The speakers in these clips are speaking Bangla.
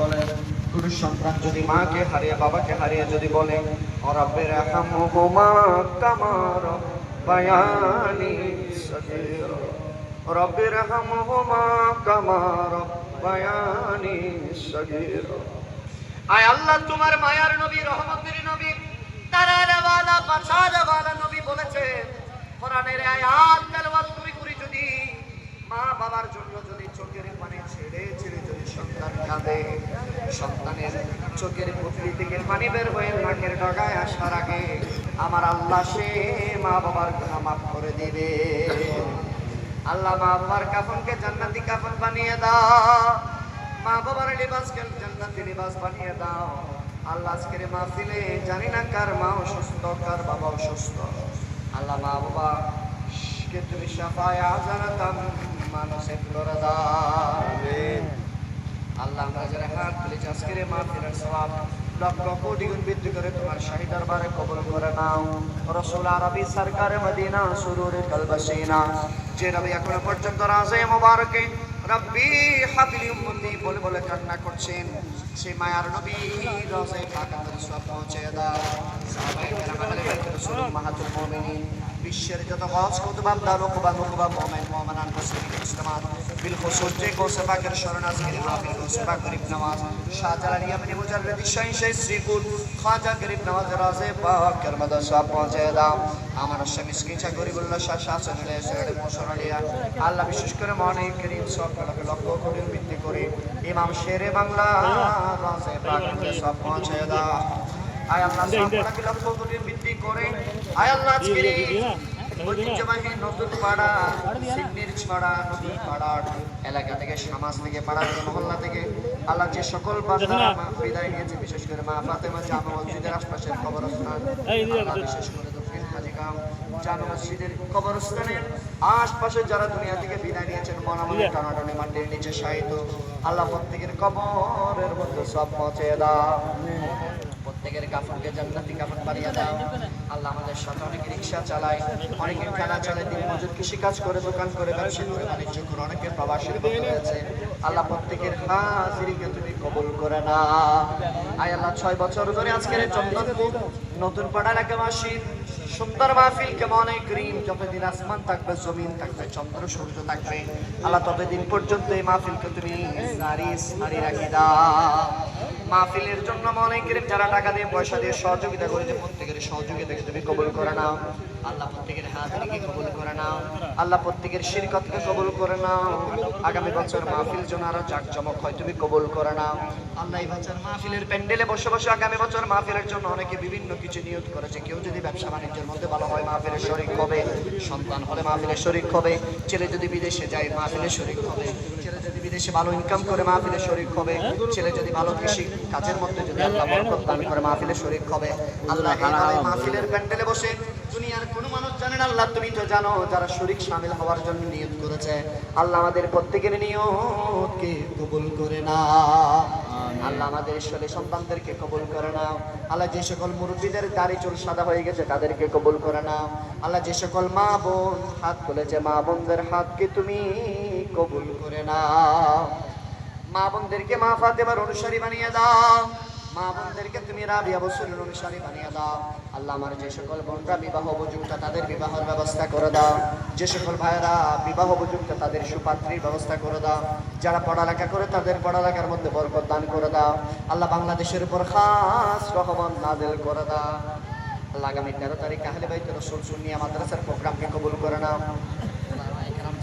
বলেন, পুরুষ সন্তান যদি মাকে হারিয়ে বাবাকে হারিয়ে যদি বলে রব্বির রহমহুমা কামা রব্বায়ানি সগীরা, রব্বির রহমহুমা কামা রব্বায়ানি সগীরা। আয় আল্লাহ, তোমার মায়ার নবী, রহমতের নবী, তারারওয়ালা বাশারওয়ালা নবী বলেছেন, কোরআনের আয়াত তেলাওয়াত করি করি যদি মা বাবার জন্য যদি চোখের পানি ছেড়ে ছেড়ে যদি সন্তান কাঁদে, সন্তানের চোখের পুঁটলি থেকে পানি বের হয়ে নাকের ডগায় আসার আগে আমার আল্লাহ সে মা বাবার গুনাহ মাফ করে দিবে। আল্লাহ মা বাবার কাফনকে জান্নাতি কাফন বানিয়ে দাও, মা বাবার লিবাসকে জান্নাতি লিবাস বানিয়ে দাও। আল্লাহ আজকের মাহফিলে জানি না কার মা অসুস্থ, কার বাবা অসুস্থ। আল্লাহ মা বাবা কে তুমি শাফায়ে আযারাতাম মানুষে করে দাও। আল্লাহ আমরা যারা হাত তুলেছি আজকের মাহফিলের সওয়াব লক্ষ কোটি গুণ বৃদ্ধি করে তোমার শাহী দরবারে কবুল করে নাও। রাসূল আরবি সরকার মদিনা সুরুর কলবসিনা যে নবী এখনো পর্যন্ত রাজে মোবারকে রব্বি হাবিলি উম্মতি বলে বলে কান্না করছেন, সেই মায়ার নবী রোজে পাকের সওয়াব পৌঁছে দাও। সাহাবায়ে কেরাম আহলে বাইত রাসূল উম্মাহাতুল মুমিনিন, বিশ্বের যত হজ কুতুবাব দারুকুবা মুকুবা মুমিন মুমিনান মুসলিমিন মুসলিমাত বিল খুসুস যে গোসে পাকের শরণ আজকের মাহফিল গোসে পাক গরিব নওয়াজ শাহজালাল ইয়ামনি মুজাররদি শাহী শাহী শ্রীকুল খাজা গরিব নওয়াজ রাজে পাকের মদদ সওয়াব পৌঁছে দাও। আমার মিসকিন চা গরিবুল্লাহ শাহ শাহজালাল সেরে মোশারলিয়া আল্লাহ বিশেষ করে মনে করিম সব লক্ষ কোটি বৃদ্ধি করে ইমাম শেরে বাংলা রাজে পাকের সওয়াব পৌঁছে দাও। আয় আল্লাহ সবগুলোকে লক্ষ কোটি বৃদ্ধি করে আয় আল্লাহ আজকের ঐতিহ্যবাহী নতুন পাড়া সিগনির ছড়া নতুন পাড়ার এলাকা থেকে, সমাজ থেকে, পাড়া থেকে, মহল্লা থেকে আল্লাহ যে সকল বান্দারা বিদায় নিয়েছে, বিশেষ করে মা ফাতেমা জামা মসজিদের আশপাশের কবরস্থান, আল্লাহ বিশেষ করে দক্ষিণ হাজিগাঁও জামা মসজিদের কবরস্থানের আশপাশে যারা দুনিয়া থেকে বিদায় নিয়েছেন, মনামনে টানাটানি মাটির নিচে শায়িত, আল্লাহ প্রত্যেকের কবরের মধ্যে সব পৌঁছে দাও, প্রত্যেকের কাফনকে জান্নাতি কাফন বানিয়ে দাও। আল্লাহ আমাদের সাথে অনেকে রিক্সা চালায়, অনেকে খেলা চালায়, দিন মজুর কৃষিকাজ করে, দোকান করে, ব্যবসা করে, বাণিজ্য করে, অনেকে প্রবাসের মতো রয়েছে। আল্লাহ প্রত্যেকের হাজিরিকে তুমি কবুল করে না। আয় আল্লাহ 6 বছর ধরে আজকের চন্দনপুর নতুন পাড়া এলাকাবাসী সুন্দর মাহফিল কেমন করিম, যতদিন আসমান থাকবে, জমিন থাকবে, চন্দ্র সূর্য থাকবে, আল্লাহ ততদিন পর্যন্ত এই মাহফিলকে তুমি সারি সারি রাখি দাও। মাহফিলের জন্য মনে করিম যারা টাকা দিয়ে পয়সা দিয়ে সহযোগিতা করেছে, প্রত্যেকের সহযোগিতাকে তুমি কবুল করে নাও। আল্লাহ প্রত্যেকের হাজিরিকে কবুল করে নাও। আল্লাহ প্রত্যেকের শিরকতকে কবুল করে নাও। আগামী বছর মাহফিল যেন আরো জাঁকজমক হয় তুমি কবুল করে নাও। আল্লাহ এই বছর মাহফিলের প্যান্ডেলে বসে বসে আগামী বছর মাহফিলের জন্য অনেকে বিভিন্ন কিছু নিয়ত করেছে। কেউ যদি ব্যবসা বাণিজ্যের মধ্যে ভালো হয় মাহফিলের শরীক হবে, সন্তান হলে মাহফিলের শরীক হবে, ছেলে যদি বিদেশে যায় মাহফিলের শরীক হবে, ছেলে যদি বিদেশে ভালো ইনকাম করে মাহফিলের শরীক হবে, ছেলে যদি ভালো কৃষি কাজের মধ্যে যদি আল্লাহ বরকত দান করে মাহফিলের শরীক হবে। আল্লাহ এই মাহফিলের প্যান্ডেলে বসে দুনিয়ার কোনো মানুষ জানে না, আল্লাহ তুমি তো জানো, যারা শরীক শামিল হওয়ার জন্য নিয়ত করেছে, আল্লাহ আমাদের প্রত্যেকের নিয়তকে কবুল করে নাও। আল্লাহ আমাদের ছেলে সন্তানদেরকে কবুল করে নাও। আল্লাহ যে সকল মুরব্বীদের দাড়ি চুল সাদা হয়ে গেছে তাদেরকে কবুল করে নাও। আল্লাহ যে সকল মা বোন হাত তুলেছে, মা বোনদের হাতকে তুমি কবুল করে নাও। মা বোনদেরকে মা ফাতেমার অনুসারী বানিয়ে দাও। মা বোনদেরকে তুমি রাবিয়া বসুরের অনুসারী বানিয়ে দাও। আল্লাহ আমার যে সকল বোনরা বিবাহ উপযুক্ত তাদের বিবাহের ব্যবস্থা করে দাও। যে সকল ভাইয়েরা বিবাহ উপযুক্ত তাদের সুপাত্রীর ব্যবস্থা করে দাও। যারা পড়ালেখা করে তাদের পড়ালেখার মধ্যে বরকত দান করে দাও। আল্লাহ বাংলাদেশের উপর খাস রহমত নাযিল করে দাও। আল্লাহ আগামী 13 তারিখ আহলে বাইত রাসূল সুন্নিয়া মাদ্রাসার প্রোগ্রামকে কবুল করে নাও।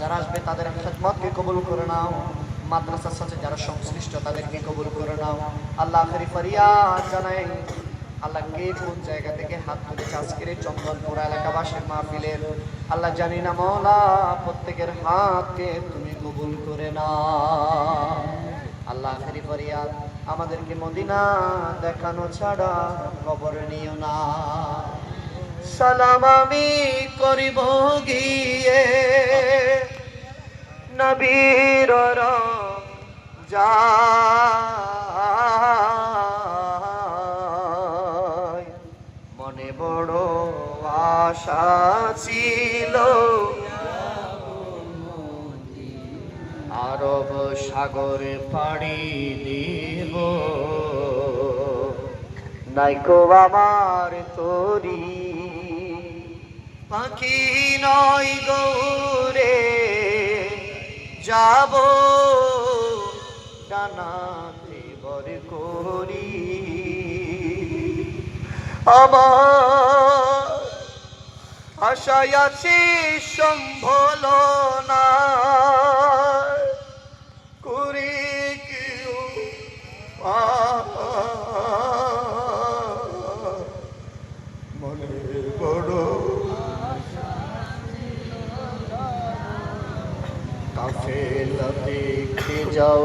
যারা আসবে তাদের খেদমতকে কবুল করে নাও। মাদ্রাসার সাথে যারা সংশ্লিষ্ট তাদেরকে কবুল করে নাও। আল্লাহ আখেরি ফরিয়াদ জানাই, আল্লাহ কে কোন জায়গা থেকে হাত তুলেছে আজকের চন্দনপুর এলাকাবাসীর মাহফিলের, আল্লাহ জানি না মওলা, প্রত্যেকের হাতকে তুমি কবুল করে নাও। আল্লাহ আখেরি ফরিয়াদ, আমাদেরকে মদিনা দেখানো ছাড়া কবর নিও না। সালাম আমি করিব গিয়ে নবীর রওজায়, মনে বড় আশা ছিল আরব সাগরে পাড়ি দিব নাইকো আমার তোরি পাখি নয় গৌরে যাব ডানাতে বর করি আমার আশায় আছি সম্ভল না করি কেউ মনে বড় কাফেলা দেখতে যাও।